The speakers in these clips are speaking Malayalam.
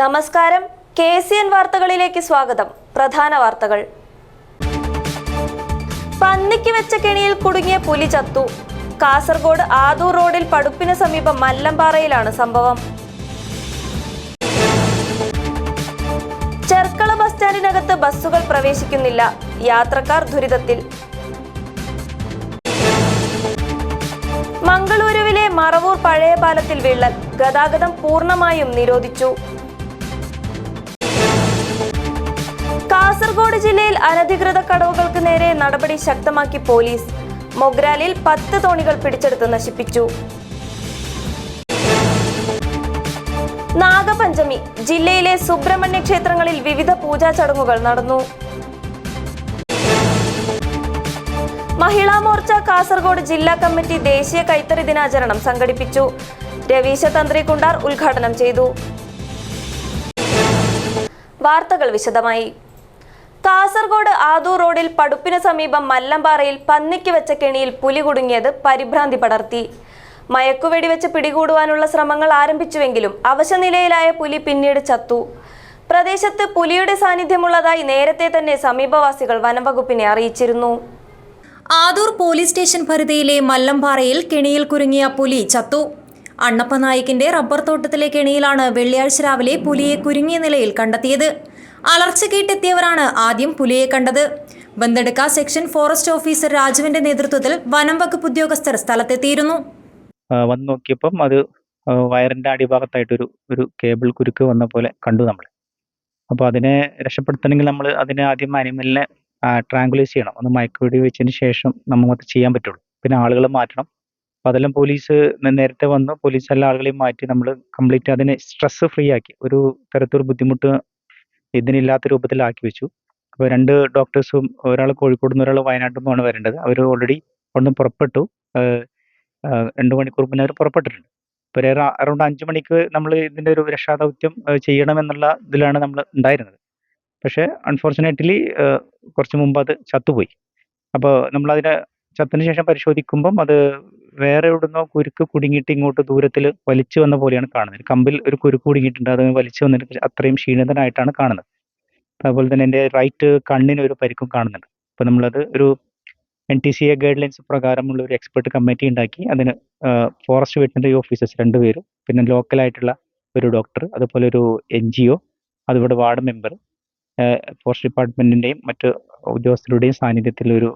നമസ്കാരം. KCN വാർത്തകളിലേക്ക് സ്വാഗതം. പ്രധാന വാർത്തകൾ. പന്നിക്ക് വെച്ച കെണിയിൽ കുടുങ്ങിയ പുലി ചത്തു. കാസർഗോഡ് ആദൂർ റോഡിൽ പടുപ്പിന് സമീപം മല്ലമ്പാറയിലാണ് സംഭവം. ചെർക്കള ബസ് സ്റ്റാൻഡിനകത്ത് ബസ്സുകൾ പ്രവേശിക്കുന്നില്ല. യാത്രക്കാർ ദുരിതത്തിൽ. മംഗളൂരുവിലെ മറവൂർ പഴയ പാലത്തിൽ വിള്ളൽ. ഗതാഗതം പൂർണ്ണമായും നിരോധിച്ചു. കാസർഗോഡ് ജില്ലയിൽ അനധികൃത കടവുകൾക്ക് നേരെ നടപടി ശക്തമാക്കി പോലീസ്. മൊഗ്രാലിൽ 10 തോണികൾ പിടിച്ചെടുത്ത് നശിപ്പിച്ചു. നാഗപഞ്ചമി. ജില്ലയിലെ സുബ്രഹ്മണ്യ ക്ഷേത്രങ്ങളിൽ വിവിധ പൂജാ ചടങ്ങുകൾ നടന്നു. മഹിളാ മോർച്ച കാസർഗോഡ് ജില്ലാ കമ്മിറ്റി ദേശീയ കൈത്തറി ദിനാചരണം സംഘടിപ്പിച്ചു. രവീശ തന്ത്രി കുണ്ടാർ ഉദ്ഘാടനം ചെയ്തു. വാർത്തകൾ വിശദമായി. കാസർഗോഡ് ആദൂർ റോഡിൽ പടുപ്പിന് സമീപം മല്ലമ്പാറയിൽ പന്നിക്ക് വെച്ച കെണിയിൽ പുലി കുടുങ്ങിയത് പരിഭ്രാന്തി പടർത്തി. മയക്കുവെടിവെച്ച് പിടികൂടുവാനുള്ള ശ്രമങ്ങൾ ആരംഭിച്ചുവെങ്കിലും അവശനിലയിലായ പുലി പിന്നീട് ചത്തു. പ്രദേശത്ത് പുലിയുടെ സാന്നിധ്യമുള്ളതായി നേരത്തെ തന്നെ സമീപവാസികൾ വനംവകുപ്പിനെ അറിയിച്ചിരുന്നു. ആദൂർ പോലീസ് സ്റ്റേഷൻ പരിധിയിലെ മല്ലമ്പാറയിൽ കെണിയിൽ കുരുങ്ങിയ പുലി ചത്തു. അണ്ണപ്പ നായിക്കിന്റെ റബ്ബർ തോട്ടത്തിലെ കെണിയിലാണ് വെള്ളിയാഴ്ച രാവിലെ പുലിയെ കുരുങ്ങിയ നിലയിൽ കണ്ടെത്തിയത്. അലർച്ച കേട്ടെത്തിയവരാണ് ആദ്യം പുലിയെ കണ്ടത്. ബന്തെടുക്ക സെക്ഷൻ ഫോറസ്റ്റ് ഓഫീസർ രാജുവിന്റെ നേതൃത്വത്തിൽ വനം വകുപ്പ് ഉദ്യോഗസ്ഥർ സ്ഥലത്തെത്തിയിരുന്നു. വന്ന് നോക്കിയപ്പം അത് വയറിന്റെ അടിഭാഗത്തായിട്ടൊരു കേബിൾ കുരുക്ക് വന്ന പോലെ കണ്ടു നമ്മൾ. അപ്പോൾ അതിനെ രക്ഷപ്പെടുത്തണമെങ്കിൽ നമ്മൾ അതിനെ ആദ്യം അനിമലിനെ ട്രാങ്കുലൈസ് ചെയ്യണം. ഒന്ന് മയക്കുവെടി വെച്ചതിന് ശേഷം നമുക്ക് ചെയ്യാൻ പറ്റുള്ളൂ. പിന്നെ ആളുകളെ മാറ്റണം. അപ്പോൾ അതെല്ലാം പോലീസ് നേരത്തെ വന്ന് പോലീസ് എല്ലാ ആളുകളെയും മാറ്റി നമ്മൾ കംപ്ലീറ്റ് അതിനെ സ്ട്രെസ് ഫ്രീ ആക്കി ഒരു തരത്തൊരു ബുദ്ധിമുട്ട് ഇതിനില്ലാത്ത രൂപത്തിലാക്കി വെച്ചു. അപ്പോൾ 2 ഡോക്ടേഴ്സും, ഒരാൾ കോഴിക്കോട് നിന്ന് ഒരാൾ വയനാട്ടിൽ നിന്നുമാണ് വരേണ്ടത്. അവർ ഓൾറെഡി അവിടുന്ന് പുറപ്പെട്ടു. 2 മണിക്കൂർ മുന്നേ അവർ പുറപ്പെട്ടിട്ടുണ്ട്. ഇപ്പോൾ അറൗണ്ട് 5 മണിക്ക് നമ്മൾ ഇതിൻ്റെ ഒരു രക്ഷാദൗത്യം ചെയ്യണമെന്നുള്ള ഇതിലാണ് നമ്മൾ ഉണ്ടായിരുന്നത്. പക്ഷേ അൺഫോർച്ചുനേറ്റ്ലി കുറച്ച് മുമ്പ് അത് ചത്തുപോയി. അപ്പോൾ നമ്മളതിനെ ചത്തതിന് ശേഷം പരിശോധിക്കുമ്പം അത് വേറെ എവിടുന്നോ കുരുക്ക് കുടുങ്ങിയിട്ട് ഇങ്ങോട്ട് ദൂരത്തിൽ വലിച്ചു വന്ന പോലെയാണ് കാണുന്നത്. കമ്പിൽ ഒരു കുരുക്ക് കുടുങ്ങിയിട്ടുണ്ട്. അത് വലിച്ചു വന്നിട്ട് അത്രയും ക്ഷീണിതനായിട്ടാണ് കാണുന്നത്. അതുപോലെ തന്നെ എൻ്റെ റൈറ്റ് കണ്ണിന് ഒരു പരിക്കും കാണുന്നുണ്ട്. അപ്പോൾ നമ്മളത് ഒരു NTCA ഗൈഡ് ലൈൻസ് പ്രകാരമുള്ള ഒരു എക്സ്പെർട്ട് കമ്മിറ്റി ഉണ്ടാക്കി അതിന് ഫോറസ്റ്റ് വെറ്ററിനറി ഓഫീസേഴ്സ് 2 പേരും, പിന്നെ ലോക്കലായിട്ടുള്ള ഒരു ഡോക്ടർ, അതുപോലെ ഒരു NGO, അതുപോലെ വാർഡ് മെമ്പർ, ഫോറസ്റ്റ് ഡിപ്പാർട്ട്മെന്റിന്റെയും മറ്റ് ഉദ്യോഗസ്ഥരുടെയും സാന്നിധ്യത്തിൽ ഒരു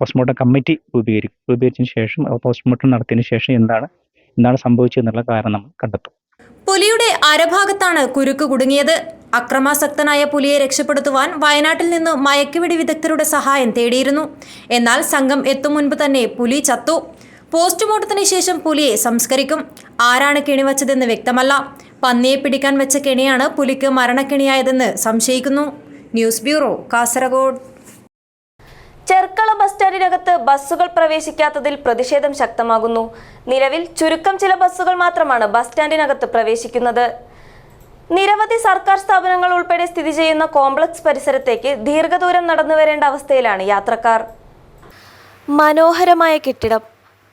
പോസ്റ്റ്മോർട്ടം കമ്മിറ്റി രൂപീകരിച്ചതിന് ശേഷം പോസ്റ്റ്മോർട്ടം നടത്തിയതിനു ശേഷം എന്താണ് സംഭവിച്ചതെന്നുള്ള കാരണം നമ്മൾ കണ്ടെത്തും. പുലിയുടെ അരഭാഗത്താണ് കുരുക്ക് കുടുങ്ങിയത്. അക്രമാസക്തനായ പുലിയെ രക്ഷപ്പെടുത്തുവാൻ വയനാട്ടിൽ നിന്ന് മയക്കുവെടി വിദഗ്ധരുടെ സഹായം തേടിയിരുന്നു. എന്നാൽ സംഘം എത്തും മുൻപ് തന്നെ പുലി ചത്തു. പോസ്റ്റ്മോർട്ടത്തിന് ശേഷം പുലിയെ സംസ്കരിക്കും. ആരാണ് കെണിവച്ചതെന്ന് വ്യക്തമല്ല. പന്നിയെ പിടിക്കാൻ വെച്ച കെണിയാണ് പുലിക്ക് മരണക്കെണിയായതെന്ന് സംശയിക്കുന്നു. News bureau, Kasaragod. Cherkala bus സ്റ്റാൻഡിനകത്ത് ബസ്സുകൾ പ്രവേശിക്കാത്തതിൽ പ്രതിഷേധം ശക്തമാകുന്നു. നിലവിൽ ചുരുക്കം ചില ബസ്സുകൾ മാത്രമാണ് ബസ് സ്റ്റാൻഡിനകത്ത് പ്രവേശിക്കുന്നത്. നിരവധി സർക്കാർ സ്ഥാപനങ്ങൾ ഉൾപ്പെടെ സ്ഥിതി ചെയ്യുന്ന കോംപ്ലക്സ് പരിസരത്തേക്ക് ദീർഘദൂരം നടന്നു വരേണ്ട അവസ്ഥയിലാണ് യാത്രക്കാർ. മനോഹരമായ കെട്ടിടം,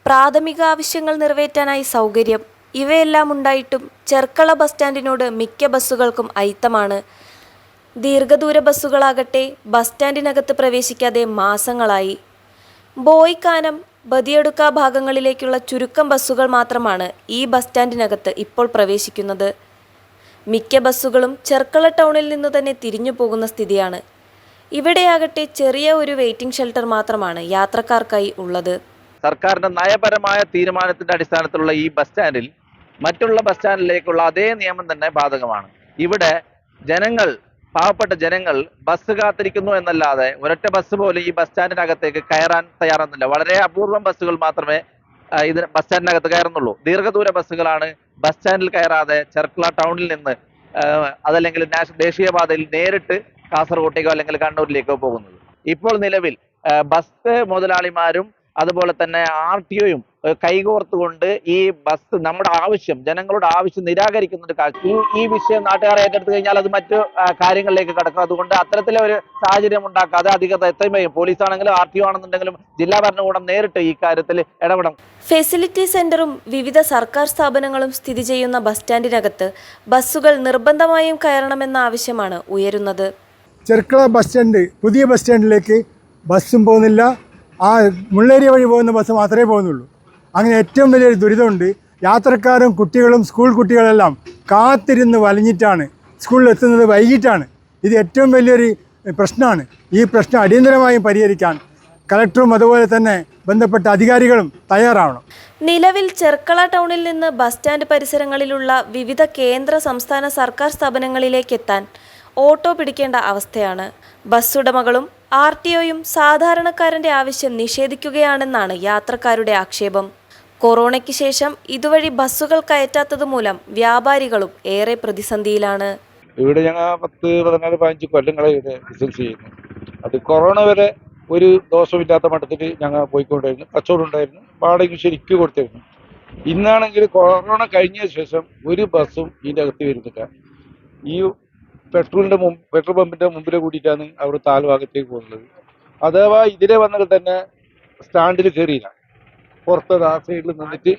പ്രാഥമിക ആവശ്യങ്ങൾ നിറവേറ്റാനായി സൗകര്യം, ഇവയെല്ലാം ഉണ്ടായിട്ടും ചെർക്കള ബസ് സ്റ്റാൻഡിനോട് മിക്ക ബസ്സുകൾക്കും അയിത്തമാണ്. ദീർഘദൂര ബസ്സുകളാകട്ടെ ബസ് സ്റ്റാൻഡിനകത്ത് പ്രവേശിക്കാതെ മാസങ്ങളായി. ബോയ്ക്കാനം, ബദിയടുക്ക ഭാഗങ്ങളിലേക്കുള്ള ചുരുക്കം ബസ്സുകൾ മാത്രമാണ് ഈ ബസ് സ്റ്റാൻഡിനകത്ത് ഇപ്പോൾ പ്രവേശിക്കുന്നത്. മിക്ക ബസ്സുകളും ചെർക്കള ടൗണിൽ നിന്ന് തന്നെ തിരിഞ്ഞു പോകുന്ന സ്ഥിതിയാണ്. ഇവിടെയാകട്ടെ ചെറിയ ഒരു വെയിറ്റിംഗ് ഷെൽട്ടർ മാത്രമാണ് യാത്രക്കാർക്കായി ഉള്ളത്. സർക്കാരിന്റെ നയപരമായ തീരുമാനത്തിന്റെ അടിസ്ഥാനത്തിലുള്ള ഈ ബസ് സ്റ്റാൻഡിൽ മറ്റുള്ള ബസ് സ്റ്റാൻഡിലേക്കുള്ള അതേ നിയമം തന്നെ ബാധകമാണ്. ഇവിടെ പാവപ്പെട്ട ജനങ്ങൾ ബസ് കാത്തിരിക്കുന്നു എന്നല്ലാതെ ഒരൊറ്റ ബസ് പോലും ഈ ബസ് സ്റ്റാൻഡിനകത്തേക്ക് കയറാൻ തയ്യാറാകുന്നില്ല. വളരെ അപൂർവം ബസ്സുകൾ മാത്രമേ ഇതിന് ബസ് സ്റ്റാൻഡിനകത്ത് കയറുന്നുള്ളൂ. ദീർഘദൂര ബസ്സുകളാണ് ബസ് സ്റ്റാൻഡിൽ കയറാതെ ചെർക്കള ടൗണിൽ നിന്ന് അതല്ലെങ്കിൽ ദേശീയപാതയിൽ നേരിട്ട് കാസർഗോട്ടേക്കോ അല്ലെങ്കിൽ കണ്ണൂരിലേക്കോ പോകുന്നത്. ഇപ്പോൾ നിലവിൽ ബസ് മുതലാളിമാരും അതുപോലെ തന്നെ RTOയും കൈകോർത്തുകൊണ്ട് ഈ ബസ് നമ്മുടെ ആവശ്യം, ജനങ്ങളുടെ ആവശ്യം നിരാകരിക്കുന്ന ഈ വിഷയം നാട്ടുകാരെ ഏറ്റെടുത്തു കഴിഞ്ഞാൽ അത് മറ്റു കാര്യങ്ങളിലേക്ക് കടക്കും. അതുകൊണ്ട് അത്തരത്തിലെ ഒരു സാഹചര്യം ഉണ്ടാക്കാതെ അധികൃതർ എത്രയും പോലീസ് ആണെങ്കിലും RTO ആണെന്നുണ്ടെങ്കിലും ജില്ലാ ഭരണകൂടം നേരിട്ട് ഈ കാര്യത്തിൽ ഇടപെടണം. ഫെസിലിറ്റി സെന്ററും വിവിധ സർക്കാർ സ്ഥാപനങ്ങളും സ്ഥിതി ചെയ്യുന്ന ബസ് സ്റ്റാൻഡിനകത്ത് ബസ്സുകൾ നിർബന്ധമായും കയറണമെന്ന ആവശ്യമാണ് ഉയരുന്നത്. ചെർക്കള ബസ് സ്റ്റാൻഡ്, പുതിയ ബസ് സ്റ്റാൻഡിലേക്ക് ബസ്സും പോകുന്നില്ല, ആ മുള്ളേരിയ വഴി പോകുന്ന ബസ് മാത്രമേ പോകുന്നുള്ളൂ. അങ്ങനെ ഏറ്റവും വലിയൊരു ദുരിതമുണ്ട്. യാത്രക്കാരും കുട്ടികളും സ്കൂൾ കുട്ടികളെല്ലാം കാത്തിരുന്ന് വലഞ്ഞിട്ടാണ് സ്കൂളിലെത്തുന്നത്, വൈകിട്ടാണ്. ഇത് ഏറ്റവും വലിയൊരു പ്രശ്നമാണ്. ഈ പ്രശ്നം അടിയന്തരമായും പരിഹരിക്കാൻ കളക്ടറും അതുപോലെ തന്നെ ബന്ധപ്പെട്ട അധികാരികളും തയ്യാറാവണം. നിലവിൽ ചെർക്കള ടൗണിൽ നിന്ന് ബസ് സ്റ്റാൻഡ് പരിസരങ്ങളിലുള്ള വിവിധ കേന്ദ്ര സംസ്ഥാന സർക്കാർ സ്ഥാപനങ്ങളിലേക്ക് എത്താൻ ഓട്ടോ പിടിക്കേണ്ട അവസ്ഥയാണ്. ബസ് ഉടമകളും RTOയും സാധാരണക്കാരന്റെ ആവശ്യം നിഷേധിക്കുകയാണെന്നാണ് യാത്രക്കാരുടെ ആക്ഷേപം. കൊറോണയ്ക്ക് ശേഷം ഇതുവഴി ബസ്സുകൾ കയറ്റാത്തത് മൂലം വ്യാപാരികളും ഏറെ പ്രതിസന്ധിയിലാണ്. ഇവിടെ ഞങ്ങൾ 10, 14, 15 കൊല്ലങ്ങളെ ഇവിടെ ബിസിനസ് ചെയ്യുന്നു. അത് കൊറോണ വരെ ഒരു ദോഷമില്ലാത്ത മട്ടത്തിൽ ഞങ്ങൾ പോയിക്കൊണ്ടായിരുന്നു, കച്ചവടം ഉണ്ടായിരുന്നു, വാടകയ്ക്ക് ശരിക്കും കൊടുത്തിരുന്നു. ഇന്നാണെങ്കിൽ കൊറോണ കഴിഞ്ഞ ശേഷം ഒരു ബസ്സും ഇതിൻ്റെ അകത്ത് വരുന്നില്ല. ഈ പെട്രോൾ പമ്പിൻ്റെ മുമ്പിൽ കൂടിയിട്ടാണ് അവർ താഴ്ഭാഗത്തേക്ക് പോകുന്നത്. അഥവാ ഇതിലെ വന്നത് തന്നെ സ്റ്റാൻഡിൽ കയറിയില്ല, പുറത്തത് ആ സൈഡിൽ നിന്നിട്ട്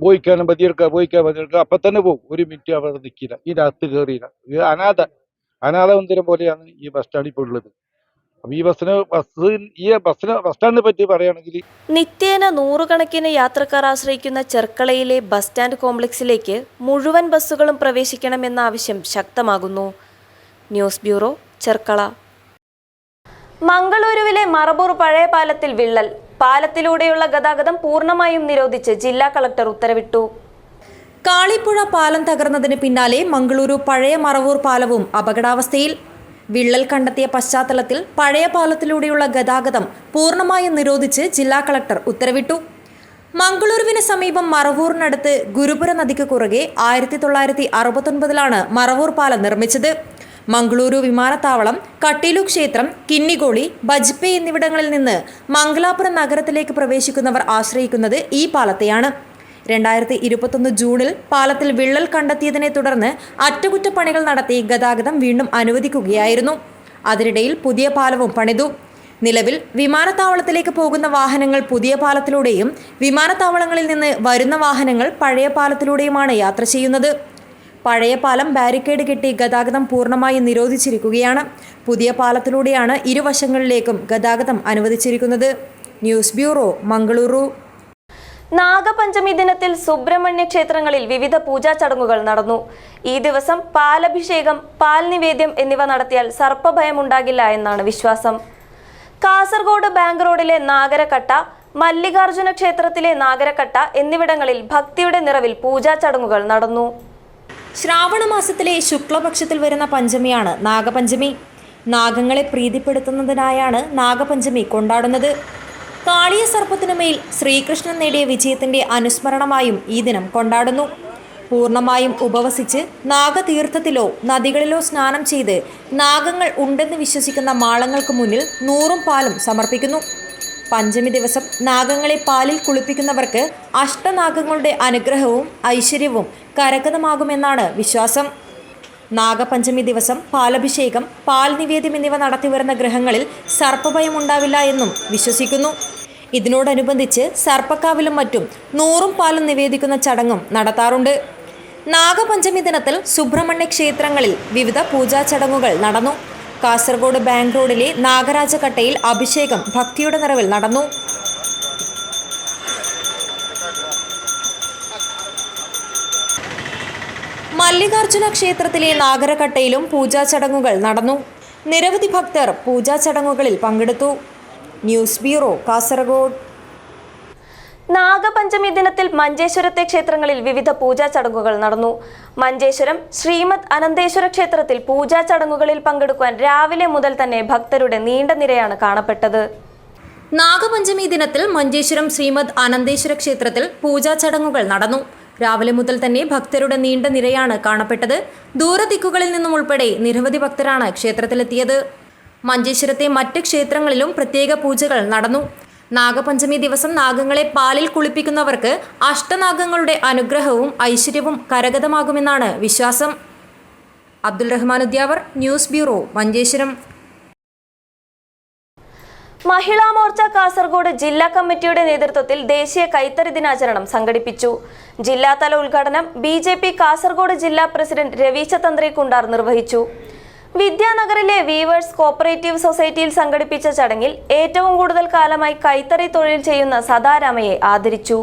പോയിക്കാൻ മതിയെടുക്കുക അപ്പം തന്നെ പോകും. 1 മിനിറ്റ് അവിടെ നിൽക്കില്ല, ഇതിൻ്റെ അകത്ത് കയറിയില്ല. ഇത് അനാഥ മന്ദിരം പോലെയാണ് ഈ ബസ് സ്റ്റാൻഡ് ഇപ്പോൾ ഉള്ളത്. അപ്പം ഈ ബസ് സ്റ്റാൻഡിനെ പറ്റി പറയുകയാണെങ്കിൽ നിത്യേന നൂറുകണക്കിന് യാത്രക്കാർ ആശ്രയിക്കുന്ന ചെർക്കളയിലെ ബസ് സ്റ്റാൻഡ് കോംപ്ലക്സിലേക്ക് മുഴുവൻ ബസ്സുകളും പ്രവേശിക്കണമെന്ന ആവശ്യം ശക്തമാകുന്നു. News bureau, Cherkala. മംഗളൂരുവിലെ മറബൂർ പഴയ പാലത്തിൽ വിള്ളൽ. പാലത്തിലൂടെയുള്ള ഗതാഗതം പൂർണ്ണമായും നിരോധിച്ച് ജില്ലാ കളക്ടർ ഉത്തരവിട്ടു. കാളിപ്പുഴ പാലം തകർന്നതിന് പിന്നാലെ മംഗളൂരു പഴയ മറവൂർ പാലവും അപകടാവസ്ഥയിൽ. വിള്ളൽ കണ്ടെത്തിയ പശ്ചാത്തലത്തിൽ പഴയ പാലത്തിലൂടെയുള്ള ഗതാഗതം പൂർണ്ണമായും നിരോധിച്ച് ജില്ലാ കളക്ടർ ഉത്തരവിട്ടു. മംഗളൂരുവിന് സമീപം മറവൂറിനടുത്ത് ഗുരുപുര നദിക്ക് കുറുകെ 1969 മറവൂർ പാലം നിർമ്മിച്ചത്. മംഗളൂരു വിമാനത്താവളം, കട്ടീലു ക്ഷേത്രം, കിന്നിഗോളി, ബജ്പെ എന്നിവിടങ്ങളിൽ നിന്ന് മംഗലാപുരം നഗരത്തിലേക്ക് പ്രവേശിക്കുന്നവർ ആശ്രയിക്കുന്നത് ഈ പാലത്തെയാണ്. 2021 ജൂണിൽ പാലത്തിൽ വിള്ളൽ കണ്ടെത്തിയതിനെ തുടർന്ന് അറ്റകുറ്റപ്പണികൾ നടത്തി ഗതാഗതം വീണ്ടും അനുവദിക്കുകയായിരുന്നു. അതിനിടയിൽ പുതിയ പാലവും പണിതു. നിലവിൽ വിമാനത്താവളത്തിലേക്ക് പോകുന്ന വാഹനങ്ങൾ പുതിയ പാലത്തിലൂടെയും വിമാനത്താവളങ്ങളിൽ നിന്ന് വരുന്ന വാഹനങ്ങൾ പഴയ പാലത്തിലൂടെയുമാണ് യാത്ര ചെയ്യുന്നത്. പഴയ പാലം ബാരിക്കേഡ് കെട്ടി ഗതാഗതം പൂർണ്ണമായി നിരോധിച്ചിരിക്കുകയാണ്. പുതിയ പാലത്തിലൂടെയാണ് ഇരുവശങ്ങളിലേക്കും ഗതാഗതം അനുവദിച്ചിരിക്കുന്നത്. News bureau, Mangaluru. നാഗപഞ്ചമി ദിനത്തിൽ സുബ്രഹ്മണ്യ ക്ഷേത്രങ്ങളിൽ വിവിധ പൂജാ ചടങ്ങുകൾ നടന്നു. ഈ ദിവസം പാലഭിഷേകം, പാൽ നിവേദ്യം എന്നിവ നടത്തിയാൽ സർപ്പഭയമുണ്ടാകില്ല എന്നാണ് വിശ്വാസം. കാസർഗോഡ് ബാങ്ക് റോഡിലെ നാഗരക്കട്ട, മല്ലികാർജുന ക്ഷേത്രത്തിലെ നാഗരക്കട്ട എന്നിവിടങ്ങളിൽ ഭക്തിയുടെ നിറവിൽ പൂജാ ചടങ്ങുകൾ നടന്നു. ശ്രാവണ മാസത്തിലെ ശുക്ലപക്ഷത്തിൽ വരുന്ന പഞ്ചമിയാണ് നാഗപഞ്ചമി. നാഗങ്ങളെ പ്രീതിപ്പെടുത്തുന്നതിനായാണ് നാഗപഞ്ചമി കൊണ്ടാടുന്നത്. കാളിയ സർപ്പത്തിനുമേൽ ശ്രീകൃഷ്ണൻ നേടിയ വിജയത്തിന്റെ അനുസ്മരണമായും ഈ ദിനം കൊണ്ടാടുന്നു. പൂർണ്ണമായും ഉപവസിച്ച് നാഗതീർത്ഥത്തിലോ നദികളിലോ സ്നാനം ചെയ്ത് നാഗങ്ങൾ ഉണ്ടെന്ന് വിശ്വസിക്കുന്ന മാളങ്ങൾക്ക് മുന്നിൽ 100 പാലും സമർപ്പിക്കുന്നു. പഞ്ചമി ദിവസം നാഗങ്ങളെ പാലിൽ കുളിപ്പിക്കുന്നവർക്ക് അഷ്ടനാഗങ്ങളുടെ അനുഗ്രഹവും ഐശ്വര്യവും കരഗതമാകുമെന്നാണ് വിശ്വാസം. നാഗപഞ്ചമി ദിവസം പാലഭിഷേകം, പാൽ നിവേദ്യം എന്നിവ നടത്തിവരുന്ന ഗൃഹങ്ങളിൽ സർപ്പഭയം ഉണ്ടാവില്ല എന്നും വിശ്വസിക്കുന്നു. ഇതിനോടനുബന്ധിച്ച് സർപ്പക്കാവിലും മറ്റും 100 പാലും നിവേദിക്കുന്ന ചടങ്ങും നടത്താറുണ്ട്. നാഗപഞ്ചമി ദിനത്തിൽ സുബ്രഹ്മണ്യ ക്ഷേത്രങ്ങളിൽ വിവിധ പൂജാ ചടങ്ങുകൾ നടന്നു. കാസർഗോഡ് ബാങ്ക് റോഡിലെ നാഗരാജകട്ടയിൽ അഭിഷേകം ഭക്തിയുടെ നിറവിൽ നടന്നു. മല്ലികാർജുന ക്ഷേത്രത്തിലെ നാഗരക്കട്ടയിലും പൂജാ ചടങ്ങുകൾ നടന്നു. നിരവധി ഭക്തർ പൂജാ ചടങ്ങുകളിൽ പങ്കെടുത്തു. News bureau, Kasaragod. നാഗപഞ്ചമി ദിനത്തിൽ മഞ്ചേശ്വരത്തെ ക്ഷേത്രങ്ങളിൽ വിവിധ പൂജാ ചടങ്ങുകൾ നടന്നു. മഞ്ചേശ്വരം ശ്രീമദ് അനന്തേശ്വര ക്ഷേത്രത്തിൽ പൂജാ ചടങ്ങുകളിൽ പങ്കെടുക്കുവാൻ രാവിലെ മുതൽ തന്നെ ഭക്തരുടെ നീണ്ട നിരയാണ് കാണപ്പെട്ടത്. നാഗപഞ്ചമി ദിനത്തിൽ മഞ്ചേശ്വരം ശ്രീമദ് അനന്തേശ്വര ക്ഷേത്രത്തിൽ പൂജാ ചടങ്ങുകൾ നടന്നു. രാവിലെ മുതൽ തന്നെ ഭക്തരുടെ നീണ്ട നിരയാണ് കാണപ്പെട്ടത്. ദൂരദിക്കുകളിൽ നിന്നും ഉൾപ്പെടെ നിരവധി ഭക്തരാണ് ക്ഷേത്രത്തിലെത്തിയത്. മഞ്ചേശ്വരത്തെ മറ്റ് ക്ഷേത്രങ്ങളിലും പ്രത്യേക പൂജകൾ നടന്നു. നാഗപഞ്ചമി ദിവസം നാഗങ്ങളെ പാലിൽ കുളിപ്പിക്കുന്നവർക്ക് അഷ്ടനാഗങ്ങളുടെ അനുഗ്രഹവും ഐശ്വര്യവും കരഗതമാകുമെന്നാണ് വിശ്വാസം. Abdul Rahman Udyavar, news bureau, Manjeshwaram. മഹിളാ മോർച്ച കാസർഗോഡ് ജില്ലാ കമ്മിറ്റിയുടെ നേതൃത്വത്തിൽ ദേശീയ കൈത്തറി ദിനാചരണം സംഘടിപ്പിച്ചു. ജില്ലാതല ഉദ്ഘാടനം BJP കാസർഗോഡ് ജില്ലാ പ്രസിഡന്റ് രവീശ തന്ത്രി കുണ്ടാർ നിർവഹിച്ചു. വിദ്യാനഗറിലെ വീവേഴ്സ് കോപ്പറേറ്റീവ് സൊസൈറ്റിയിൽ സംഘടിപ്പിച്ച ചടങ്ങിൽ ഏറ്റവും കൂടുതൽ കാലമായി കൈത്തറി തൊഴിൽ ചെയ്യുന്ന സദാരാമയെ ആദരിച്ചു.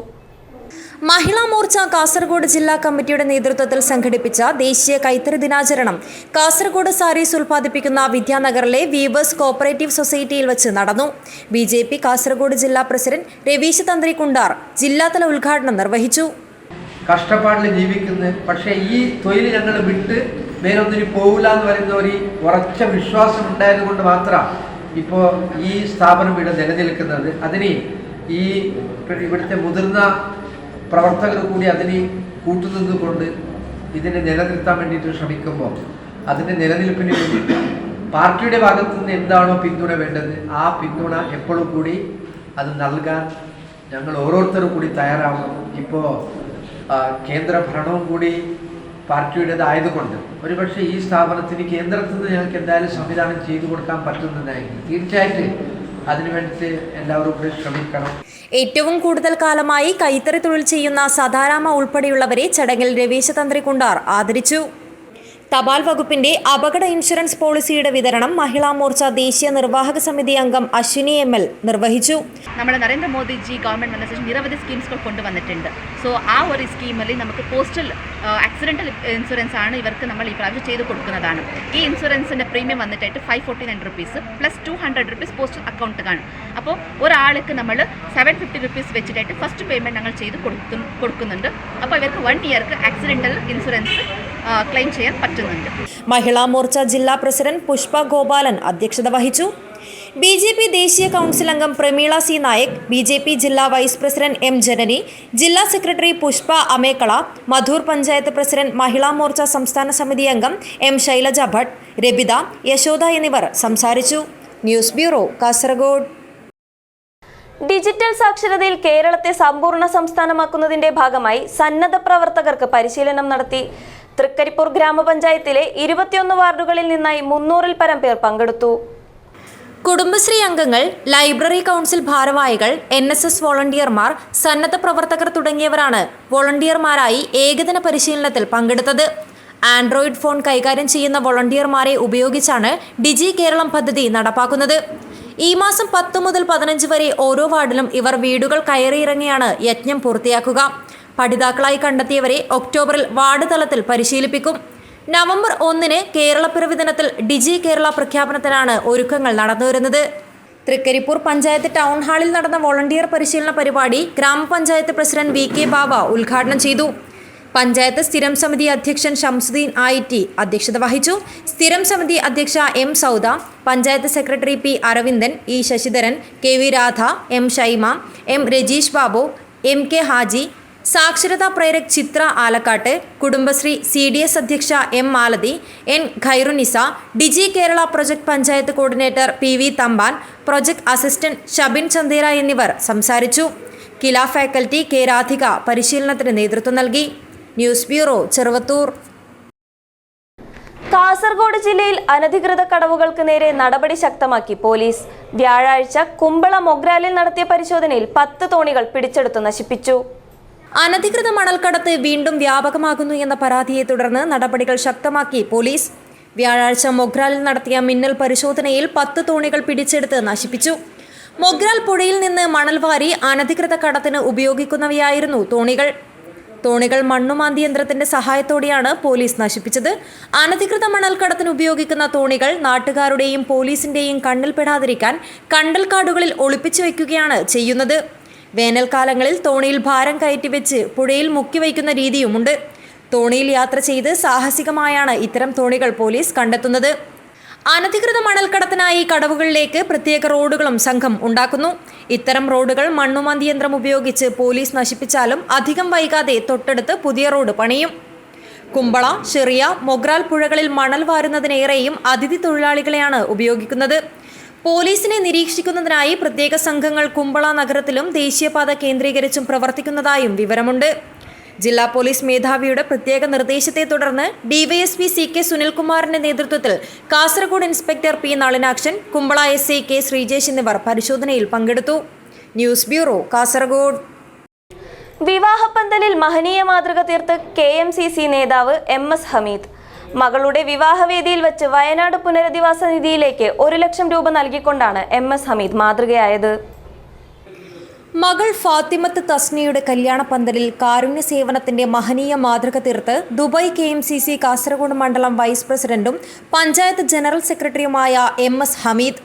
മഹിളാ മോർച്ച കാസർഗോഡ് ജില്ലാ കമ്മിറ്റിയുടെ നേതൃത്വത്തിൽ സംഘടിപ്പിച്ച ദേശീയ കൈത്തറി ദിനാചരണം കാസർഗോഡ് സാരീസ് ഉൽപ്പാദിപ്പിക്കുന്ന വിദ്യാനഗറിലെ വീവേഴ്സ് കോപ്പറേറ്റീവ് സൊസൈറ്റിയിൽ വെച്ച് നടന്നു. BJP കാസർഗോഡ് ജില്ലാ പ്രസിഡന്റ് രവീശ തന്ത്രി കുണ്ടാർ ജില്ലാതല ഉദ്ഘാടനം നിർവഹിച്ചു. കഷ്ടപ്പാടിൽ ജീവിക്കുന്നത്, പക്ഷേ ഈ തൊഴിൽ ഞങ്ങൾ വിട്ട് വേറൊന്നിന് പോകില്ല എന്ന് പറയുന്ന ഒരു ഉറച്ച വിശ്വാസം ഉണ്ടായത് കൊണ്ട് മാത്രമാണ് ഇപ്പോൾ ഈ സ്ഥാപനം ഇവിടെ നിലനിൽക്കുന്നത്. അതിന് ഈ ഇവിടുത്തെ മുതിർന്ന പ്രവർത്തകർ കൂടി അതിന് കൂട്ടുനിന്നുകൊണ്ട് ഇതിനെ നിലനിർത്താൻ വേണ്ടിയിട്ട് ശ്രമിക്കുമ്പോൾ അതിൻ്റെ നിലനിൽപ്പിന് വേണ്ടിയിട്ട് പാർട്ടിയുടെ ഭാഗത്തു നിന്ന് എന്താണോ പിന്തുണ വേണ്ടത് ആ പിന്തുണ എപ്പോഴും കൂടി അത് നൽകാൻ ഞങ്ങൾ ഓരോരുത്തരും കൂടി തയ്യാറാവണം. ഇപ്പോൾ കേന്ദ്ര ഭരണവും കൂടി പാർട്ടിയുടേതായതുകൊണ്ട് ഒരുപക്ഷെ ഈ സ്ഥാപനത്തിന് കേന്ദ്രത്തിൽ നിന്ന് ഞങ്ങൾക്ക് എന്തായാലും സംവിധാനം ചെയ്തു കൊടുക്കാൻ പറ്റുന്നതായിരിക്കും. തീർച്ചയായിട്ടും അതിനുവേണ്ടിയിട്ട് എല്ലാവരും കൂടി ശ്രമിക്കണം. ഏറ്റവും കൂടുതൽ കാലമായി കൈത്തറി തൊഴിൽ ചെയ്യുന്ന സദാരാമ ഉൾപ്പെടെയുള്ളവരെ ചടങ്ങിൽ രവീശ തന്ത്രി കുണ്ടാർ ആദരിച്ചു. തപാൽ വകുപ്പിന്റെ അപകട ഇൻഷുറൻസ് പോളിസിയുടെ വിതരണം മഹിളാ മോർച്ച ദേശീയ നിർവാഹക സമിതി അംഗം അശ്വിനി ML നിർവഹിച്ചു. നമ്മുടെ നരേന്ദ്രമോദിജി ഗവൺമെന്റ് വന്ന ശേഷം നിരവധി സ്കീംസുകൾ കൊണ്ടുവന്നിട്ടുണ്ട്. സോ ആ ഒരു സ്കീമിൽ നമുക്ക് പോസ്റ്റൽ ആക്സിഡന്റൽ ഇൻഷുറൻസ് ആണ് ഇവർക്ക് നമ്മൾ ഈ പ്രാവശ്യം ചെയ്ത് കൊടുക്കുന്നതാണ്. ഈ ഇൻഷുറൻസിന്റെ പ്രീമിയം വന്നിട്ടായിട്ട് 549 rupees plus 200 rupees postal account കാണും. അപ്പോൾ ഒരാൾക്ക് നമ്മൾ 750 rupees വെച്ചിട്ടായിട്ട് ഫസ്റ്റ് പേയ്മെന്റ് ഞങ്ങൾ ചെയ്ത് കൊടുക്കുന്നുണ്ട്. അപ്പോൾ ഇവർക്ക് 1 ഇയർക്ക് ആക്സിഡന്റൽ ഇൻഷുറൻസ് ക്ലെയിം ചെയ്യാൻ പറ്റുന്നുണ്ട്. മഹിളാ മോർച്ച ജില്ലാ പ്രസിഡന്റ് പുഷ്പ ഗോപാലൻ അധ്യക്ഷത വഹിച്ചു. BJP ദേശീയ കൗൺസിൽ അംഗം പ്രമീള C. നായക്, BJP ജില്ലാ വൈസ് പ്രസിഡന്റ് M. ജനനി, ജില്ലാ സെക്രട്ടറി പുഷ്പ അമേക്കള, മധൂർ പഞ്ചായത്ത് പ്രസിഡന്റ് മഹിളാ മോർച്ച സംസ്ഥാന സമിതി അംഗം M. ശൈലജ ഭട്ട്, രബിത, യശോദ എന്നിവർ സംസാരിച്ചു. News bureau, Kasaragod. ഡിജിറ്റൽ സാക്ഷരതയിൽ കേരളത്തെ സമ്പൂർണ്ണ സംസ്ഥാനമാക്കുന്നതിന്റെ ഭാഗമായി സന്നദ്ധ പ്രവർത്തകർക്ക് പരിശീലനം നടത്തി. തൃക്കരിപ്പൂർ ഗ്രാമപഞ്ചായത്തിലെ 21 വാർഡുകളിൽ നിന്നായി 300-ൽ പരം പേർ പങ്കെടുത്തു. കുടുംബശ്രീ അംഗങ്ങൾ, ലൈബ്രറി കൗൺസിൽ ഭാരവാഹികൾ, NSS വോളണ്ടിയർമാർ, സന്നദ്ധ പ്രവർത്തകർ തുടങ്ങിയവരാണ് വോളണ്ടിയർമാരായി ഏകദിന പരിശീലനത്തിൽ പങ്കെടുത്തത്. ആൻഡ്രോയിഡ് ഫോൺ കൈകാര്യം ചെയ്യുന്ന വോളണ്ടിയർമാരെ ഉപയോഗിച്ചാണ് ഡിജി കേരളം പദ്ധതി നടപ്പാക്കുന്നത്. ഈ മാസം 10 മുതൽ 15 വരെ ഓരോ വാർഡിലും ഇവർ വീടുകൾ കയറിയിറങ്ങിയാണ് യജ്ഞം പൂർത്തിയാക്കുക. പഠിതാക്കളായി കണ്ടെത്തിയവരെ ഒക്ടോബറിൽ വാർഡ് തലത്തിൽ പരിശീലിപ്പിക്കും. നവംബർ 1-ന് കേരളപ്പിറവി ദിനത്തിൽ ഡിജി കേരള പ്രഖ്യാപനത്തിനാണ് ഒരുക്കങ്ങൾ നടന്നുവരുന്നത്. തൃക്കരിപ്പൂർ പഞ്ചായത്ത് ടൗൺ ഹാളിൽ നടന്ന വോളണ്ടിയർ പരിശീലന പരിപാടി ഗ്രാമപഞ്ചായത്ത് പ്രസിഡന്റ് VK ബാബ ഉദ്ഘാടനം ചെയ്തു. പഞ്ചായത്ത് സ്ഥിരം സമിതി അധ്യക്ഷൻ ഷംസുദ്ദീൻ IT അധ്യക്ഷത വഹിച്ചു. സ്ഥിരം സമിതി അധ്യക്ഷ M. Sauda, panchayat secretary P. Aravindan, E. Sasidharan, KV Radha, M. Shaima, M. Rajeesh Babu, MK Haji, സാക്ഷരതാ പ്രേരക് ചിത്ര ആലക്കാട്ട്, കുടുംബശ്രീ CDS അധ്യക്ഷ M. Malathi, N. Khairunnisa, digi Kerala project panchayat coordinator PV Thampan, project assistant Shabin Chandera എന്നിവർ സംസാരിച്ചു. കില ഫാക്കൽറ്റി K. രാധിക പരിശീലനത്തിന് നേതൃത്വം നൽകി. News bureau, Cheruvathur. കാസർഗോഡ് ജില്ലയിൽ അനധികൃത കടവുകൾക്ക് നേരെ നടപടി ശക്തമാക്കി പോലീസ്. വ്യാഴാഴ്ച കുമ്പള മൊഗ്രാലിൽ നടത്തിയ പരിശോധനയിൽ 10 തോണികൾ പിടിച്ചെടുത്ത് നശിപ്പിച്ചു. അനധികൃത മണൽക്കടത്ത് വീണ്ടും വ്യാപകമാകുന്നു എന്ന പരാതിയെ തുടർന്ന് നടപടികൾ ശക്തമാക്കി പോലീസ്. വ്യാഴാഴ്ച മൊഗ്രാലിൽ നടത്തിയ മിന്നൽ പരിശോധനയിൽ 10 തോണികൾ പിടിച്ചെടുത്ത് നശിപ്പിച്ചു. മൊഗ്രാൽ പുഴയിൽ നിന്ന് മണൽ വാരി അനധികൃത കടത്തിന് ഉപയോഗിക്കുന്നവയായിരുന്നു തോണികൾ. തോണികൾ മണ്ണുമാന്തി യന്ത്രത്തിന്റെ സഹായത്തോടെയാണ് പോലീസ് നശിപ്പിച്ചത്. അനധികൃത മണൽക്കടത്തിന് ഉപയോഗിക്കുന്ന തോണികൾ നാട്ടുകാരുടെയും പോലീസിന്റെയും കണ്ണിൽപ്പെടാതിരിക്കാൻ കണ്ടൽക്കാടുകളിൽ ഒളിപ്പിച്ചു വയ്ക്കുകയാണ് ചെയ്യുന്നത്. വേനൽക്കാലങ്ങളിൽ തോണിയിൽ ഭാരം കയറ്റിവെച്ച് പുഴയിൽ മുക്കിവയ്ക്കുന്ന രീതിയുമുണ്ട്. തോണിയിൽ യാത്ര ചെയ്ത് സാഹസികമായാണ് ഇത്തരം തോണികൾ പോലീസ് കണ്ടെത്തുന്നത്. അനധികൃത മണൽക്കടത്തിനായി കടവുകളിലേക്ക് പ്രത്യേക റോഡുകളും സംഘം ഉണ്ടാക്കുന്നു. ഇത്തരം റോഡുകൾ മണ്ണുമാന്തി യന്ത്രം ഉപയോഗിച്ച് പോലീസ് നശിപ്പിച്ചാലും അധികം വൈകാതെ തൊട്ടടുത്ത് പുതിയ റോഡ് പണിയും. കുമ്പള, ചെറിയ, മൊഗ്രാൽ പുഴകളിൽ മണൽ വാരുന്നതിനേറെയും അതിഥി തൊഴിലാളികളെയാണ് ഉപയോഗിക്കുന്നത്. പോലീസിനെ നിരീക്ഷിക്കുന്നതിനായി പ്രത്യേക സംഘങ്ങൾ കുമ്പള നഗരത്തിലും ദേശീയപാത കേന്ദ്രീകരിച്ചും പ്രവർത്തിക്കുന്നതായും വിവരമുണ്ട്. ജില്ലാ പോലീസ് മേധാവിയുടെ പ്രത്യേക നിർദ്ദേശത്തെ തുടർന്ന് ഡിവൈഎസ്പി CK സുനിൽകുമാറിന്റെ നേതൃത്വത്തിൽ Kasaragod inspector P Nalinakshan, Kumbla SI K Sreejesh എന്നിവർ പരിശോധനയിൽ പങ്കെടുത്തു. News bureau, Kasaragod. വിവാഹപ്പന്തലിൽ മഹനീയ മാതൃക തീർത്ത് KMCC നേതാവ് MS ഹമീദ്. മകളുടെ വിവാഹവേദിയിൽ വെച്ച് വയനാട് പുനരധിവാസ നിധിയിലേക്ക് 1 ലക്ഷം രൂപ നൽകിക്കൊണ്ടാണ് MS ഹമീദ് മാതൃകയായത്. മകൾ ഫാത്തിമത്ത് തസ്നിയുടെ കല്യാണ പന്തലിൽ കാരുണ്യ സേവനത്തിന്റെ മഹനീയ മാതൃക തീർത്ത് ദുബായ് KMCC കാസർഗോഡ് മണ്ഡലം വൈസ് പ്രസിഡന്റും പഞ്ചായത്ത് ജനറൽ സെക്രട്ടറിയുമായ MS ഹമീദ്.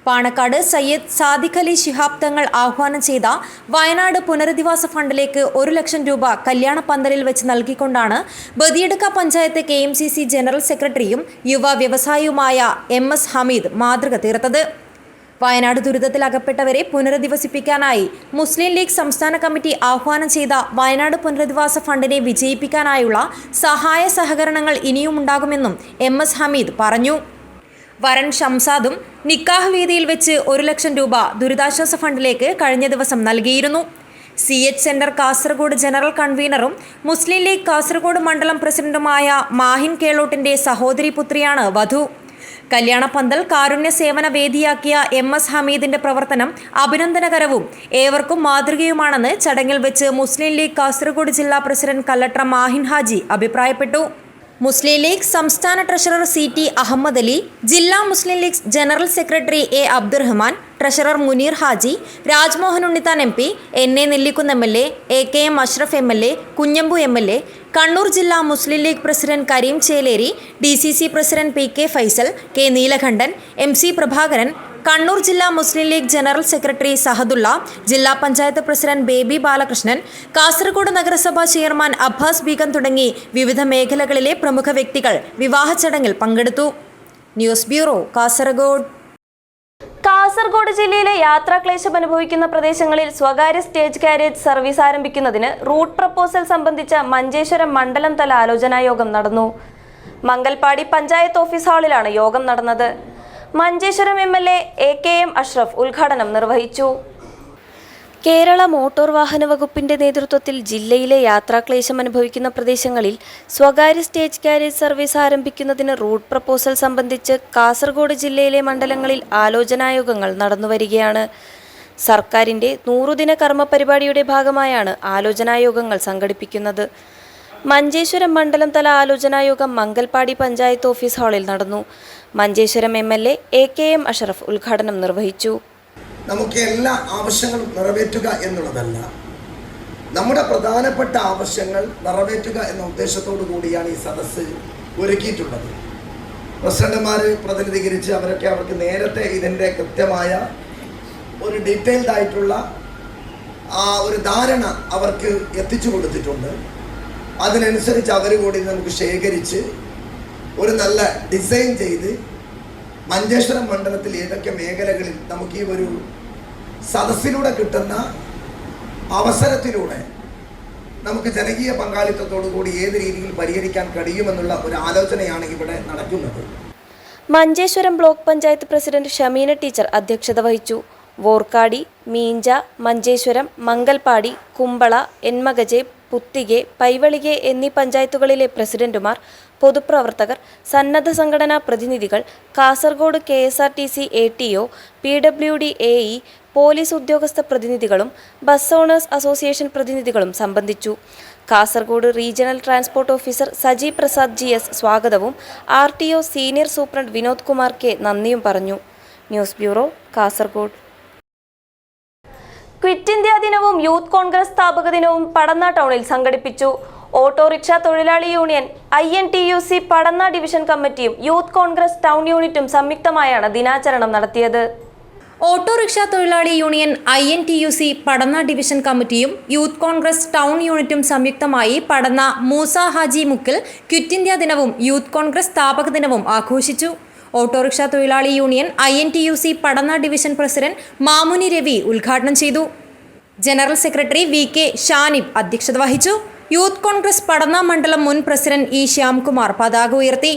പാണക്കാട് സയ്യിദ് സാദിഖ് അലി ശിഹാബ് തങ്ങൾ ആഹ്വാനം ചെയ്ത വയനാട് പുനരധിവാസ ഫണ്ടിലേക്ക് 1 ലക്ഷം രൂപ കല്യാണ പന്തലിൽ വെച്ച് നൽകിക്കൊണ്ടാണ് ബദിയടുക്ക പഞ്ചായത്ത് KMCC ജനറൽ സെക്രട്ടറിയും യുവ വ്യവസായിയുമായ MS ഹമീദ് മാതൃക തീർത്തത്. വയനാട് ദുരിതത്തിൽ അകപ്പെട്ടവരെ പുനരധിവസിപ്പിക്കാനായി മുസ്ലിം ലീഗ് സംസ്ഥാന കമ്മിറ്റി ആഹ്വാനം ചെയ്ത വയനാട് പുനരധിവാസ ഫണ്ടിനെ വിജയിപ്പിക്കാനായുള്ള സഹായ സഹകരണങ്ങൾ ഇനിയും ഉണ്ടാകുമെന്നും MS ഹമീദ് പറഞ്ഞു. വരൻ ഷംസാദും നിക്കാഹ് വേദിയിൽ വെച്ച് 1 ലക്ഷം രൂപ ദുരിതാശ്വാസ ഫണ്ടിലേക്ക് കഴിഞ്ഞ ദിവസം നൽകിയിരുന്നു. CH സെന്റർ കാസർഗോഡ് ജനറൽ കൺവീനറും മുസ്ലിം ലീഗ് കാസർഗോഡ് മണ്ഡലം പ്രസിഡന്റുമായ മാഹിൻ കേളോട്ടിന്റെ സഹോദരി പുത്രിയാണ് വധു. കല്യാണ പന്തൽ കാരുണ്യ സേവന വേദിയാക്കിയ MS ഹമീദിന്റെ പ്രവർത്തനം അഭിനന്ദനകരവും ഏവർക്കും മാതൃകയുമാണെന്ന് ചടങ്ങിൽ വെച്ച് മുസ്ലിം ലീഗ് കാസർഗോഡ് ജില്ലാ പ്രസിഡന്റ് കല്ലട്ര മാഹിൻ ഹാജി അഭിപ്രായപ്പെട്ടു. മുസ്ലിം ലീഗ് സംസ്ഥാന ട്രഷറർ CT അഹമ്മദ് അലി, ജില്ലാ Muslim League general secretary A Abdurahman, treasurer Muneer Haji, Rajmohan Unnithan MP, NA Nellikkunnu MLA, AKM Ashraf MLA, Kunhambu MLA, Kannur ജില്ലാ Muslim League president Kareem Cheleri, DCC president PK Faisal, K Neelakandan, MC Prabhakaran, Kannur ജില്ലാ Muslim League general secretary Sahadulla, ജില്ലാ പഞ്ചായത്ത് പ്രസിഡന്റ് ബേബി ബാലകൃഷ്ണൻ, കാസർഗോഡ് നഗരസഭാ ചെയർമാൻ അബ്ബാസ് ബീഗം തുടങ്ങി വിവിധ മേഖലകളിലെ പ്രമുഖ വ്യക്തികൾ വിവാഹ ചടങ്ങിൽ പങ്കെടുത്തു. News bureau, Kasaragod. കാസർഗോഡ് ജില്ലയിലെ യാത്രാക്ലേശം അനുഭവിക്കുന്ന പ്രദേശങ്ങളിൽ സ്വകാര്യ സ്റ്റേജ് കാരേജ് സർവീസ് ആരംഭിക്കുന്നതിന് റൂട്ട് പ്രപ്പോസൽ സംബന്ധിച്ച മഞ്ചേശ്വരം മണ്ഡലം തല ആലോചനാ യോഗം നടന്നു. മംഗൽപാടി പഞ്ചായത്ത് ഓഫീസ് ഹാളിലാണ് യോഗം നടന്നത്. മഞ്ചേശ്വരം MLA AKM അഷ്റഫ് ഉദ്ഘാടനം നിർവഹിച്ചു. കേരള മോട്ടോർ വാഹന വകുപ്പിന്റെ നേതൃത്വത്തിൽ ജില്ലയിലെ യാത്രാക്ലേശം അനുഭവിക്കുന്ന പ്രദേശങ്ങളിൽ സ്വകാര്യ സ്റ്റേജ് കാരേജ് സർവീസ് ആരംഭിക്കുന്നതിന് റൂട്ട് പ്രപ്പോസൽ സംബന്ധിച്ച് കാസർഗോഡ് ജില്ലയിലെ മണ്ഡലങ്ങളിൽ ആലോചനായോഗങ്ങൾ നടന്നുവരികയാണ്. സർക്കാരിന്റെ 100 ദിന കർമ്മ പരിപാടിയുടെ ഭാഗമായാണ് ആലോചനായോഗങ്ങൾ സംഘടിപ്പിക്കുന്നത്. മഞ്ചേശ്വരം മണ്ഡലം തല ആലോചനായോഗം മംഗൽപാടി പഞ്ചായത്ത് ഓഫീസ് ഹാളിൽ നടന്നു. മഞ്ചേശ്വരം MLA AKM അഷ്റഫ് ഉദ്ഘാടനം നിർവഹിച്ചു. നമുക്ക് എല്ലാ ആവശ്യങ്ങളും നിറവേറ്റുക എന്നുള്ളതല്ല, നമ്മുടെ പ്രധാനപ്പെട്ട ആവശ്യങ്ങൾ നിറവേറ്റുക എന്ന ഉദ്ദേശത്തോടു കൂടിയാണ് ഈ സദസ്സ് ഒരുക്കിയിട്ടുള്ളത്. പ്രസിഡന്റുമാർ പ്രതിനിധീകരിച്ച് അവർക്ക് നേരത്തെ ഇതിൻ്റെ കൃത്യമായ ഒരു ഡീറ്റെയിൽഡ് ആയിട്ടുള്ള ഒരു ധാരണ അവർക്ക് എത്തിച്ചു കൊടുത്തിട്ടുണ്ട്. അതിനനുസരിച്ച് അവർ കൂടി നമുക്ക് ശേഖരിച്ച് ഒരു നല്ല ഡിസൈൻ ചെയ്ത് മഞ്ചേശ്വരം മണ്ഡലത്തിൽ ഏതൊക്കെ മേഖലകളിൽ നമുക്ക് ഈ ഒരു സദസ്സിലൂടെ കിട്ടുന്ന അവസരത്തിലൂടെ നമുക്ക് ജനകീയ പങ്കാളിത്തത്തോടു കൂടി ഏത് രീതിയിൽ പരിഹരിക്കാൻ കഴിയുമെന്നുള്ള ഒരു ആലോചനയാണ് ഇവിടെ നടക്കുന്നത്. Manjeshwaram block panchayat president Shameena teacher അധ്യക്ഷത വഹിച്ചു. വോർക്കാടി, മീഞ്ച, മഞ്ചേശ്വരം, മംഗൽപാടി, കുമ്പള, എൻമകജെ, പുത്തികെ, പൈവളികെ എന്നീ പഞ്ചായത്തുകളിലെ പ്രസിഡന്റുമാർ, പൊതുപ്രവർത്തകർ, സന്നദ്ധ സംഘടനാ പ്രതിനിധികൾ, Kasaragod KSRTC ATO, PWD AE, police ഉദ്യോഗസ്ഥ പ്രതിനിധികളും ബസ് ഓണേഴ്സ് അസോസിയേഷൻ പ്രതിനിധികളും സംബന്ധിച്ചു. Kasaragod regional transport officer Saji Prasad GS സ്വാഗതവും RTO senior superintendent Vinod Kumar K നന്ദിയും പറഞ്ഞു. News bureau, Kasaragod. Quit India ദിനവും യൂത്ത് കോൺഗ്രസ് സ്ഥാപക ദിനവും പടന്ന ടൗണിൽ സംഘടിപ്പിച്ചു. ഓട്ടോറിക്ഷ തൊഴിലാളി യൂണിയൻ, INTUC പടന്ന ഡിവിഷൻ കമ്മിറ്റിയും യൂത്ത് കോൺഗ്രസ് ടൗൺ യൂണിറ്റും സംയുക്തമായാണ് ദിനാചരണം നടത്തിയത്. ഓട്ടോറിക്ഷ തൊഴിലാളി യൂണിയൻ, INTUC പടന്ന ഡിവിഷൻ കമ്മിറ്റിയും യൂത്ത് കോൺഗ്രസ് ടൗൺ യൂണിറ്റും സംയുക്തമായി പടന്ന മൂസ ഹാജി മുക്കിൽ ക്വിറ്റ് ഇന്ത്യ ദിനവും യൂത്ത് കോൺഗ്രസ് സ്ഥാപക ദിനവും ആഘോഷിച്ചു. ഓട്ടോറിക്ഷ തൊഴിലാളി യൂണിയൻ INTUC പടന്ന ഡിവിഷൻ പ്രസിഡന്റ് മാമുനി രവി ഉദ്ഘാടനം ചെയ്തു. ജനറൽ സെക്രട്ടറി VK ഷാനിബ് അധ്യക്ഷത വഹിച്ചു. യൂത്ത് കോൺഗ്രസ് പടന്ന മണ്ഡലം മുൻ പ്രസിഡന്റ് E ശ്യാംകുമാർ പതാക ഉയർത്തി.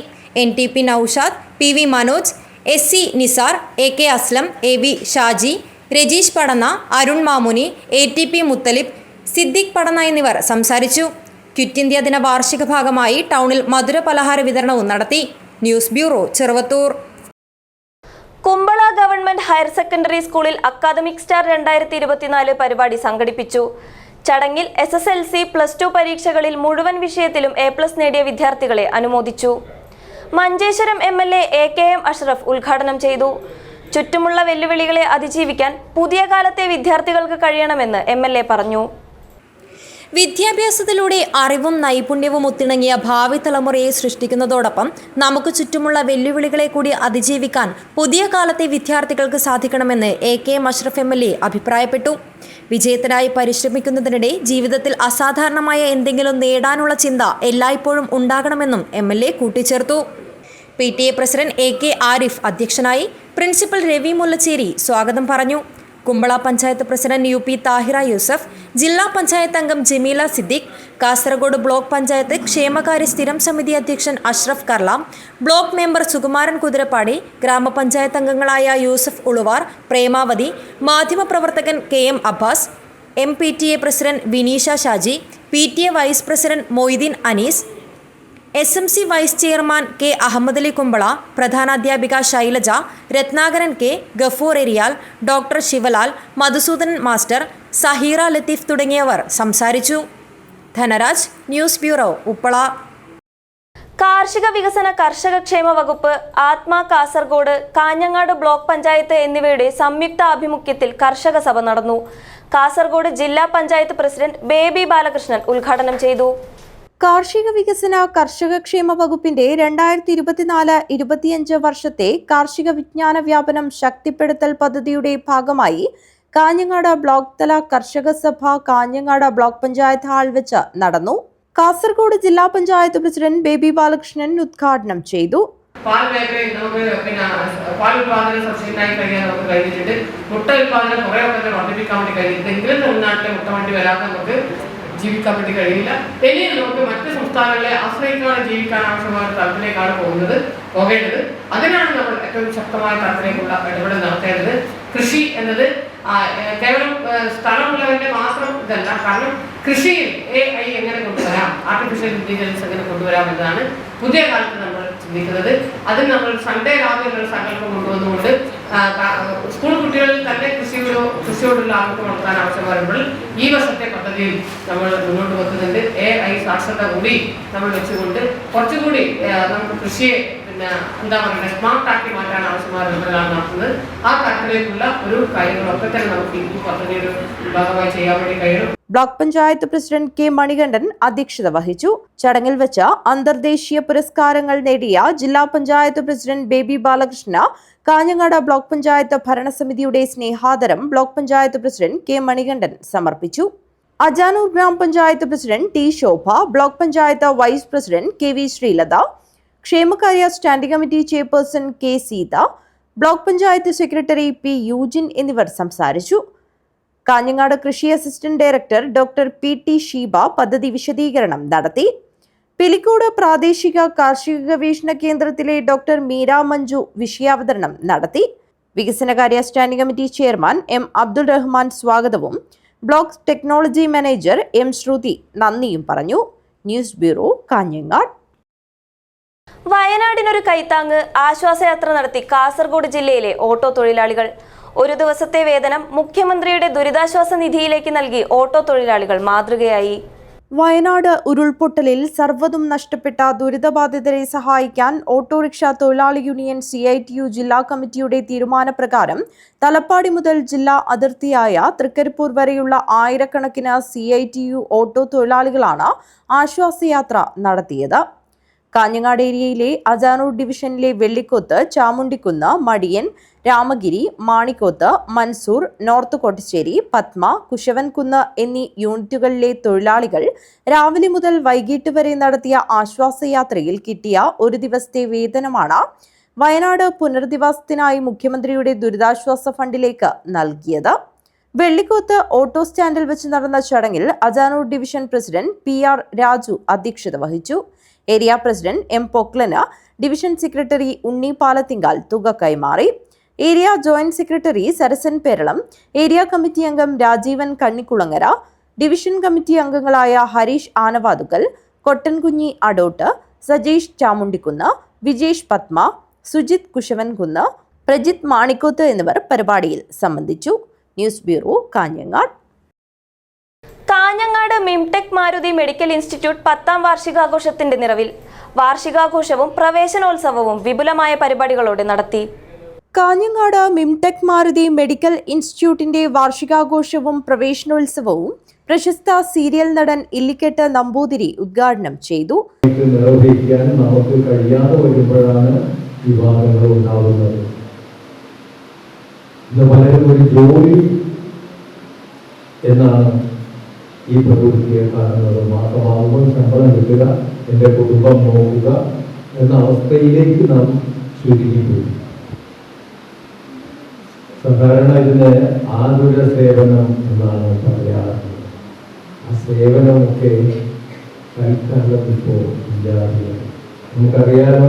NTP Naushad, PV Manoj, SC Nisar, AK Aslam, AV Shaji, Rajeesh പടന്ന, അരുൺ മാമുനി, ATP മുത്തലിബ്, സിദ്ദിഖ് പടന്ന എന്നിവർ സംസാരിച്ചു. ക്വിറ്റ് ഇന്ത്യ ദിന വാർഷിക ഭാഗമായി ടൗണിൽ മധുര പലഹാര വിതരണവും നടത്തി. News bureau, Cheruvathur. Kumbla government higher secondary സ്കൂളിൽ അക്കാദമിക് സ്റ്റാർ 2024 പരിപാടി സംഘടിപ്പിച്ചു. ചടങ്ങിൽ SSLC, +2 പരീക്ഷകളിൽ മുഴുവൻ വിഷയത്തിലും A+ നേടിയ വിദ്യാർത്ഥികളെ അനുമോദിച്ചു. മഞ്ചേശ്വരം MLA AKM അഷ്റഫ് ഉദ്ഘാടനം ചെയ്തു. ചുറ്റുമുള്ള വെല്ലുവിളികളെ അതിജീവിക്കാൻ പുതിയ കാലത്തെ വിദ്യാർത്ഥികൾക്ക് കഴിയണമെന്ന് MLA പറഞ്ഞു. വിദ്യാഭ്യാസത്തിലൂടെ അറിവും നൈപുണ്യവും ഒത്തിണങ്ങിയ ഭാവി തലമുറയെ സൃഷ്ടിക്കുന്നതോടൊപ്പം നമുക്ക് ചുറ്റുമുള്ള വെല്ലുവിളികളെ കൂടി അതിജീവിക്കാൻ പുതിയ കാലത്തെ വിദ്യാർത്ഥികൾക്ക് സാധിക്കണമെന്ന് AKM അഷ്റഫ് MLA അഭിപ്രായപ്പെട്ടു. വിജയത്തിനായി പരിശ്രമിക്കുന്നതിനിടെ ജീവിതത്തിൽ അസാധാരണമായ എന്തെങ്കിലും നേടാനുള്ള ചിന്ത എല്ലായ്പ്പോഴും ഉണ്ടാകണമെന്നും MLA കൂട്ടിച്ചേർത്തു. PTA പ്രസിഡന്റ് AK ആരിഫ് അധ്യക്ഷനായി. പ്രിൻസിപ്പൽ രവി മുല്ലച്ചേരി സ്വാഗതം പറഞ്ഞു. കുമ്പള പഞ്ചായത്ത് പ്രസിഡന്റ് UP താഹിറ യൂസഫ്, ജില്ലാ പഞ്ചായത്ത് അംഗം ജമീല സിദ്ദിഖ്, കാസർഗോഡ് ബ്ലോക്ക് പഞ്ചായത്ത് ക്ഷേമകാര്യ സ്ഥിരം സമിതി അധ്യക്ഷൻ അഷ്റഫ് കർലാം, ബ്ലോക്ക് മെമ്പർ സുകുമാരൻ കുതിരപ്പാടി, ഗ്രാമപഞ്ചായത്ത് അംഗങ്ങളായ യൂസഫ് ഉളുവാർ, പ്രേമാവതി, മാധ്യമപ്രവർത്തകൻ KM Abbas, MPTA president Vineesha Shaji, PTA vice president Moideen Anees, SMC vice chairman K Ahammadali Kumbla, പ്രധാനാധ്യാപിക Shailaja, Rathnakaran K, Gafoor Eriyal, doctor Sivalal, Madhusudanan master, Saheera Latheef തുടങ്ങിയവർ സംസാരിച്ചു. Dhanaraj, news bureau, Uppala. കാർഷിക വികസന കർഷക ക്ഷേമ വകുപ്പ്, ആത്മാ കാസർഗോഡ്, കാഞ്ഞങ്ങാട് ബ്ലോക്ക് പഞ്ചായത്ത് എന്നിവയുടെ സംയുക്ത ആഭിമുഖ്യത്തിൽ കർഷക സഭ നടന്നു. കാസർഗോഡ് ജില്ലാ പഞ്ചായത്ത് പ്രസിഡന്റ് ബേബി ബാലകൃഷ്ണൻ ഉദ്ഘാടനം ചെയ്തു. കാർഷിക വികസന കർഷക ക്ഷേമ വകുപ്പിന്റെ 2024-25 വർഷത്തെ കാർഷിക വിജ്ഞാന വ്യാപനം ശക്തിപ്പെടുത്തൽ പദ്ധതിയുടെ ഭാഗമായി കാഞ്ഞങ്ങാട് ബ്ലോക്ക് തല കർഷക സഭ കാഞ്ഞങ്ങാട് ബ്ലോക്ക് പഞ്ചായത്ത് ഹാൾ വെച്ച് നടന്നു. കാസർഗോഡ് ജില്ലാ പഞ്ചായത്ത് പ്രസിഡന്റ് ബേബി ബാലകൃഷ്ണൻ ഉദ്ഘാടനം ചെയ്തു. പാൽ മേഖലയിൽ നമുക്ക് പാൽ ഉത്പാദനം സബ്സിഡിയായി കഴിയാൻ നമുക്ക് കഴിഞ്ഞിട്ടുണ്ട്. മുട്ട ഉത്പാദനം കുറേയൊക്കെ വർദ്ധിപ്പിക്കാൻ വേണ്ടി കഴിഞ്ഞിട്ടുണ്ട്. എങ്കിലും തമിഴ്നാട്ടിലെ മുട്ട വണ്ടി വരാതെ നമുക്ക് ജീവിക്കാൻ വേണ്ടി കഴിയില്ല. ഇനിയും നമുക്ക് മറ്റ് സംസ്ഥാനങ്ങളെ ആശ്രയിക്കാതെ ജീവിക്കാൻ ആവശ്യമായ തലത്തിലേക്കാണ് പോകേണ്ടത്. അതിനാണ് നമ്മൾ ഏറ്റവും ശക്തമായ തലത്തിലേക്കുള്ള ഇടപെടൽ നടത്തേണ്ടത്. കൃഷി എന്നത് കേവലം സ്ഥലമുള്ളവരുടെ മാത്രം ഇതല്ല. കാരണം കൃഷിയിൽ AI എങ്ങനെ കൊണ്ടുവരാം, ആർട്ടിഫിഷ്യൽ ഇന്റലിജൻസ് എങ്ങനെ കൊണ്ടുവരാം എന്നതാണ് പുതിയ കാലത്ത് നമ്മൾ ചിന്തിക്കുന്നത്. അതിന് നമ്മൾ സൺഡേ രാവിലെ സങ്കല്പം കൊണ്ടുവന്നുകൊണ്ട് സ്കൂൾ കുട്ടികളിൽ തന്നെ കൃഷിയോടുള്ള ആഗ്രഹം വളർത്താൻ ആവശ്യം വരുമ്പോൾ ഈ വർഷത്തെ പദ്ധതിയിൽ നമ്മൾ മുന്നോട്ട് വെക്കുന്നുണ്ട്. AI സാക്ഷരത കൂടി നമ്മൾ വെച്ചുകൊണ്ട് കുറച്ചുകൂടി നമുക്ക് കൃഷിയെ എന്താ പറയുക സ്മാർട്ട് ആക്കി മാറ്റാൻ ആവശ്യമായ ഇടപെടലാണ് നടത്തുന്നത്. ആ കാര്യത്തിലേക്കുള്ള ഒരു കാര്യങ്ങളൊക്കെ തന്നെ നമുക്ക് ഈ പദ്ധതിയുടെ ഭാഗമായി ചെയ്യാൻ വേണ്ടി കഴിയും. Block panchayat president K Manikandan അധ്യക്ഷത വഹിച്ചു. ചടങ്ങിൽ വെച്ച് അന്തർദേശീയ പുരസ്കാരങ്ങൾ നേടിയ ജില്ലാ പഞ്ചായത്ത് പ്രസിഡന്റ് ബേബി ബാലകൃഷ്ണ കാഞ്ഞങ്ങാട് ബ്ലോക്ക് പഞ്ചായത്ത് ഭരണസമിതിയുടെ സ്നേഹാദരം block panchayat president K Manikandan സമർപ്പിച്ചു. അജാനൂർ ഗ്രാമപഞ്ചായത്ത് president T Shobha, block panchayat vice president KV Sreelatha, ക്ഷേമകാര്യ standing committee chairperson K Seetha, block panchayat secretary P Eugene എന്നിവർ സംസാരിച്ചു. കാഞ്ഞങ്ങാട് കൃഷി assistant director doctor PT Sheeba പദ്ധതി വിശദീകരണം നടത്തി. പിലിക്കോട് പ്രാദേശിക കാർഷിക ഗവേഷണ കേന്ദ്രത്തിലെ ഡോക്ടർ മീര മഞ്ജു വിഷയാവതരണം നടത്തി. വികസനകാര്യ standing committee chairman M Abdul Rahman സ്വാഗതവും block technology manager M Sruthi നന്ദിയും പറഞ്ഞു. News bureau, Kanhangad. വയനാടിനൊരു കൈത്താങ്ങ് ആശ്വാസയാത്ര നടത്തി കാസർഗോഡ് ജില്ലയിലെ ഓട്ടോ തൊഴിലാളികൾ. ഒരു ദിവസത്തെ വേതനം മുഖ്യമന്ത്രിയുടെ ദുരിതാശ്വാസ നിധിയിലേക്ക് നൽകി ഓട്ടോ തൊഴിലാളികൾ മാതൃകയായി. വയനാട് ഉരുൾപൊട്ടലിൽ സർവ്വതും നഷ്ടപ്പെട്ട ദുരിതബാധിതരെ സഹായിക്കാൻ ഓട്ടോറിക്ഷ തൊഴിലാളി യൂണിയൻ CITU ജില്ലാ കമ്മിറ്റിയുടെ തീരുമാനപ്രകാരം തലപ്പാടി മുതൽ ജില്ലാ അതിർത്തിയായ തൃക്കരിപ്പൂർ വരെയുള്ള ആയിരക്കണക്കിന് CITU ഓട്ടോ തൊഴിലാളികളാണ് ആശ്വാസയാത്ര നടത്തിയത്. കാഞ്ഞങ്ങാട് ഏരിയയിലെ അജാനൂർ ഡിവിഷനിലെ വെള്ളിക്കോത്ത്, ചാമുണ്ടിക്കുന്ന്, മടിയൻ, രാമഗിരി, മാണിക്കോത്ത്, മൻസൂർ, നോർത്ത് കോട്ടശ്ശേരി, പത്മ, കുശവൻകുന്ന് എന്നീ യൂണിറ്റുകളിലെ തൊഴിലാളികൾ രാവിലെ മുതൽ വൈകിട്ട് വരെ നടത്തിയ ആശ്വാസയാത്രയിൽ കിട്ടിയ ഒരു ദിവസത്തെ വേതനമാണ് വയനാട് പുനരധിവാസത്തിനായി മുഖ്യമന്ത്രിയുടെ ദുരിതാശ്വാസ ഫണ്ടിലേക്ക് നൽകിയത്. വെള്ളിക്കോത്ത് ഓട്ടോ സ്റ്റാൻഡിൽ വെച്ച് നടന്ന ചടങ്ങിൽ Ajanur division president PR Raju അധ്യക്ഷത വഹിച്ചു. Area president M Poklana, division secretary Unni Palathingal തുക കൈമാറി. Area joint secretary Sarasan Peralam, area committee അംഗം രാജീവൻ കണ്ണിക്കുളങ്ങര, ഡിവിഷൻ കമ്മിറ്റി അംഗങ്ങളായ ഹരീഷ് ആനവാതുക്കൽ, കൊട്ടൻകുഞ്ഞി അടോട്ട്, സജീഷ് ചാമുണ്ടിക്കുന്ന്, വിജേഷ് പത്മ, സുജിത് കുശവൻകുന്ന്, പ്രജിത് മാണിക്കോത്ത് എന്നിവർ പരിപാടിയിൽ സംബന്ധിച്ചു. News bureau, Kanhangad. Kanhangad Mimtech Maruti medical institute 10ാം വാർഷികാഘോഷത്തിന്റെ നിറവിൽ വാർഷികാഘോഷവും പ്രവേശനോത്സവവും വിപുലമായ പരിപാടികളോടെ നടത്തി. കാഞ്ഞങ്ങാട് മിംടെക് മാരുതി മെഡിക്കൽ ഇൻസ്റ്റിറ്റ്യൂട്ടിന്റെ വാർഷികാഘോഷവും പ്രവേശനോത്സവവും പ്രശസ്ത സീരിയൽ നടൻ ഇല്ലിക്കെട്ട് നമ്പൂതിരി ഉദ്ഘാടനം ചെയ്തു. നിർവഹിക്കാൻ നമുക്ക് കഴിയാതെ വരുമ്പോഴാണ് വിവാദങ്ങൾ ഉണ്ടാവുന്നത്. ഇന്ന് പലരും ഒരു ജോലി എന്നാണ് ഈ പ്രവൃത്തിയെ കാണുന്നത്. മാസമാകുമ്പോൾ ശമ്പളം കിട്ടുക, എൻ്റെ കുടുംബം നോക്കുക എന്ന അവസ്ഥയിലേക്ക് നാം ചുരുങ്ങിപ്പോയി. സാധാരണ ഇതിന് ആതുര സേവനം എന്നാണ് പറയാറുള്ളത്. ആ സേവനമൊക്കെ തൽക്കാലം ഇപ്പോൾ ഇല്ലാതെയാണ്. നമുക്കറിയാലോ.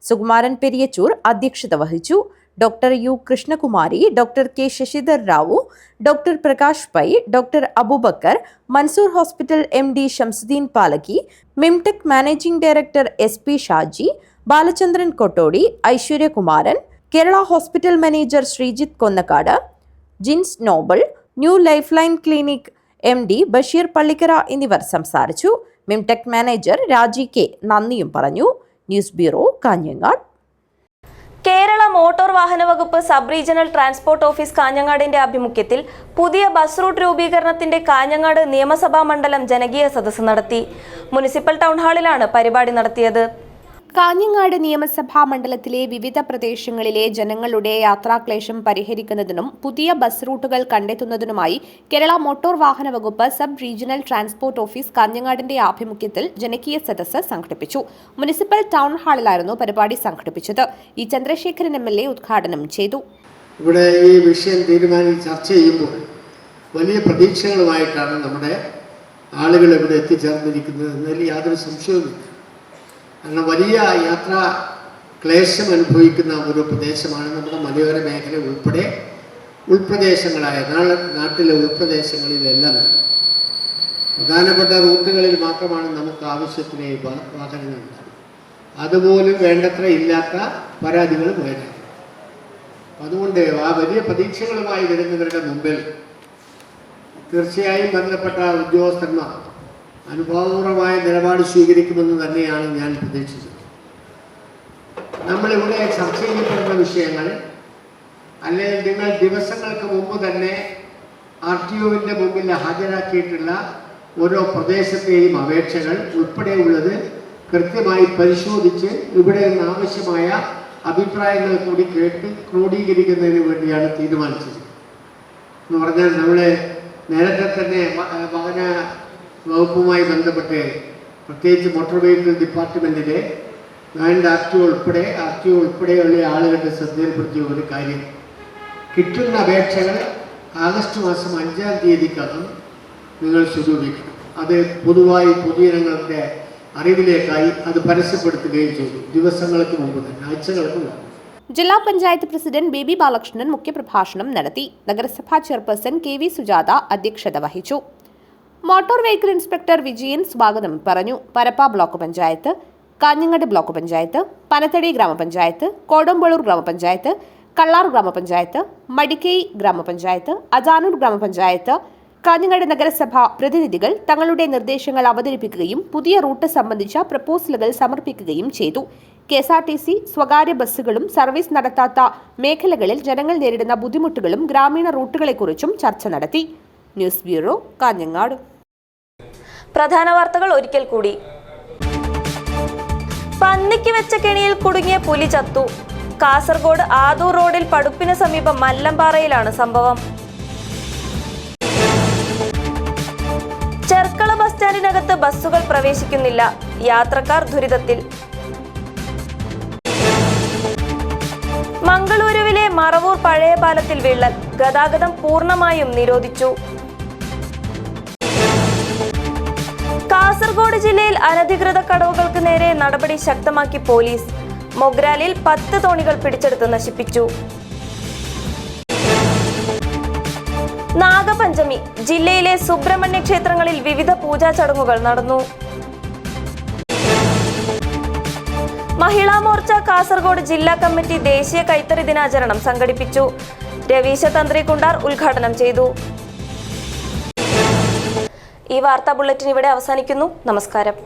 സുകുമാരൻ പെരിയച്ചൂർ അധ്യക്ഷത വഹിച്ചു. Doctor U Krishnakumari, doctor K Sasidhar Rao, doctor Prakash Pai, doctor Aboobacker, Mansoor hospital MD Shamsuddin Palakki, Mimtech managing director SP Shaji, Balachandran Kottodi, Aiswaryakumaran, Kerala hospital manager Sreejith Konnakkad, Jins Nobel, new life line clinic MD Basheer Pallikkara എന്നിവർ സംസാരിച്ചു. മിംടെക് മാനേജർ രാജി K നന്ദിയും പറഞ്ഞു. News bureau, Kanhangad. Kerala motor വാഹന വകുപ്പ് സബ് റീജിയണൽ ട്രാൻസ്പോർട്ട് ഓഫീസ് കാഞ്ഞങ്ങാടിന്റെ ആഭിമുഖ്യത്തിൽ പുതിയ ബസ് റൂട്ട് രൂപീകരണത്തിന്റെ കാഞ്ഞങ്ങാട് നിയമസഭാ മണ്ഡലം ജനകീയ സദസ്സ് നടത്തി. മുനിസിപ്പൽ ടൗൺ ഹാളിലാണ് പരിപാടി നടത്തിയത്. കാഞ്ഞങ്ങാട് നിയമസഭാ മണ്ഡലത്തിലെ വിവിധ പ്രദേശങ്ങളിലെ ജനങ്ങളുടെ യാത്രാക്ലേശം പരിഹരിക്കുന്നതിനും പുതിയ ബസ് റൂട്ടുകൾ കണ്ടെത്തുന്നതിനുമായി കേരള മോട്ടോർ വാഹന വകുപ്പ് സബ് റീജിയണൽ ട്രാൻസ്പോർട്ട് ഓഫീസ് കാഞ്ഞങ്ങാടിന്റെ ആഭിമുഖ്യത്തിൽ ജനകീയ സദസ്സ് സംഘടിപ്പിച്ചു. മുനിസിപ്പൽ ടൗൺ ഹാളിലായിരുന്നു പരിപാടി സംഘടിപ്പിച്ചത്. ഇ ചന്ദ്രശേഖരൻ MLA ഉദ്ഘാടനം ചെയ്തു. ഇവിടെ ഈ വിഷയം ചർച്ച ചെയ്യുമ്പോൾ വലിയ പ്രതീക്ഷകളുമായിട്ടാണ് നമ്മുടെ ആളുകൾ ഇവിടെ എത്തിച്ചേർന്നിരിക്കുന്നത് എന്നതിൽ യാതൊരു സംശയവുമില്ല. കാരണം വലിയ യാത്രാ ക്ലേശം അനുഭവിക്കുന്ന ഒരു പ്രദേശമാണ് നമ്മുടെ മലയോര മേഖല ഉൾപ്പെടെ ഉൾപ്രദേശങ്ങളായ നാട്ടിലെ ഉൾപ്രദേശങ്ങളിലെല്ലാം. പ്രധാനപ്പെട്ട റൂട്ടുകളിൽ മാത്രമാണ് നമുക്ക് ആവശ്യത്തിന് വാഹനങ്ങൾ ഉണ്ടാകും. അതുപോലും വേണ്ടത്ര ഇല്ലാത്ത പരാതികളും വേണം. അതുകൊണ്ട് ആ വലിയ പ്രതീക്ഷകളുമായി വരുന്നവരുടെ മുമ്പിൽ തീർച്ചയായും ബന്ധപ്പെട്ട ഉദ്യോഗസ്ഥന്മാർ അനുഭാവപൂർവമായ നിലപാട് സ്വീകരിക്കുമെന്ന് തന്നെയാണ് ഞാൻ പ്രതീക്ഷിച്ചത്. നമ്മളിവിടെ ചർച്ച ചെയ്യപ്പെടുന്ന വിഷയങ്ങൾ അല്ലെങ്കിൽ നിങ്ങൾ ദിവസങ്ങൾക്ക് മുമ്പ് തന്നെ RTOവിൻ്റെ മുമ്പിൽ ഹാജരാക്കിയിട്ടുള്ള ഓരോ പ്രദേശത്തെയും അപേക്ഷകൾ ഉൾപ്പെടെയുള്ളത് കൃത്യമായി പരിശോധിച്ച് ഇവിടെ നിന്ന് ആവശ്യമായ അഭിപ്രായങ്ങൾ കൂടി കേട്ട് ക്രോഡീകരിക്കുന്നതിന് വേണ്ടിയാണ് തീരുമാനിച്ചത്. എന്ന് പറഞ്ഞാൽ നമ്മൾ നേരത്തെ തന്നെ വാഹന വകുപ്പുമായി ബന്ധപ്പെട്ട് പ്രത്യേകിച്ച് മോട്ടോർ വെഹിക്കിൾ ഡിപ്പാർട്ട്മെൻറ്റിലെ വേണ്ട RTO ഉൾപ്പെടെയുള്ള ആളുകളുടെ ശ്രദ്ധയിൽപ്പെടുത്തിയ ഒരു കാര്യം, കിട്ടുന്ന അപേക്ഷകൾ ആഗസ്റ്റ് മാസം 5-ാം തീയതിക്കകം നിങ്ങൾ സ്വരൂപിക്കണം. അത് പൊതുവായി പൊതുജനങ്ങളുടെ അറിവിലേക്കായി അത് പരസ്യപ്പെടുത്തുകയും ചെയ്തു. ദിവസങ്ങൾക്ക് മുമ്പ് തന്നെ, ആഴ്ചകൾക്ക് മുമ്പ്. ജില്ലാ പഞ്ചായത്ത് പ്രസിഡന്റ് ബേബി ബാലകൃഷ്ണൻ മുഖ്യപ്രഭാഷണം നടത്തി. നഗരസഭാ ചെയർപേഴ്സൺ KV സുജാത അധ്യക്ഷത വഹിച്ചു. മോട്ടോർ വെഹിക്കിൾ ഇൻസ്പെക്ടർ വിജയൻ സ്വാഗതം പറഞ്ഞു. പരപ്പ ബ്ലോക്ക് പഞ്ചായത്ത്, കാഞ്ഞങ്ങാട് ബ്ലോക്ക് പഞ്ചായത്ത്, പനത്തടി ഗ്രാമപഞ്ചായത്ത്, കോടമ്പളൂർ ഗ്രാമപഞ്ചായത്ത്, കള്ളാർ ഗ്രാമപഞ്ചായത്ത്, മടിക്കൈ ഗ്രാമപഞ്ചായത്ത്, അജാനൂർ ഗ്രാമപഞ്ചായത്ത്, കാഞ്ഞങ്ങാട് നഗരസഭ പ്രതിനിധികൾ തങ്ങളുടെ നിർദ്ദേശങ്ങൾ അവതരിപ്പിക്കുകയും പുതിയ റൂട്ട് സംബന്ധിച്ച പ്രപ്പോസലുകൾ സമർപ്പിക്കുകയും ചെയ്തു. KSRTC സ്വകാര്യ ബസ്സുകളും സർവീസ് നടത്താത്ത മേഖലകളിൽ ജനങ്ങൾ നേരിടുന്ന ബുദ്ധിമുട്ടുകളും ഗ്രാമീണ റൂട്ടുകളെക്കുറിച്ചും ചർച്ച നടത്തി. News bureau, Kanhangad. പ്രധാന വാർത്തകൾ ഒരിക്കൽ കൂടി. പന്നിക്ക് വെച്ച കെണിയിൽ കുടുങ്ങിയ പുലി ചത്തു. കാസർഗോഡ് ആദൂർ റോഡിൽ പടുപ്പിന് സമീപം മല്ലമ്പാറയിലാണ് സംഭവം. ചെർക്കള ബസ് സ്റ്റാൻഡിനകത്ത് ബസ്സുകൾ പ്രവേശിക്കുന്നില്ല. യാത്രക്കാർ ദുരിതത്തിൽ. മംഗളൂരുവിലെ മറവൂർ പഴയ പാലത്തിൽ വിള്ളൽ. ഗതാഗതം പൂർണ്ണമായും നിരോധിച്ചു. കാസർഗോഡ് ജില്ലയിൽ അനധികൃത കടവുകൾക്ക് നേരെ നടപടി ശക്തമാക്കി പോലീസ്. മൊഗ്രാലിൽ 10 തോണികൾ പിടിച്ചെടുത്ത് നശിപ്പിച്ചു. നാഗപഞ്ചമി. ജില്ലയിലെ സുബ്രഹ്മണ്യ ക്ഷേത്രങ്ങളിൽ വിവിധ പൂജാ ചടങ്ങുകൾ നടന്നു. മഹിളാ മോർച്ച കാസർഗോഡ് ജില്ലാ കമ്മിറ്റി ദേശീയ കൈത്തറി ദിനാചരണം സംഘടിപ്പിച്ചു. രവീശ തന്ത്രി കുണ്ടാർ ഉദ്ഘാടനം ചെയ്തു. ഈ വാർത്താ ബുള്ളറ്റിൻ ഇവിടെ അവസാനിക്കുന്നു. നമസ്കാരം.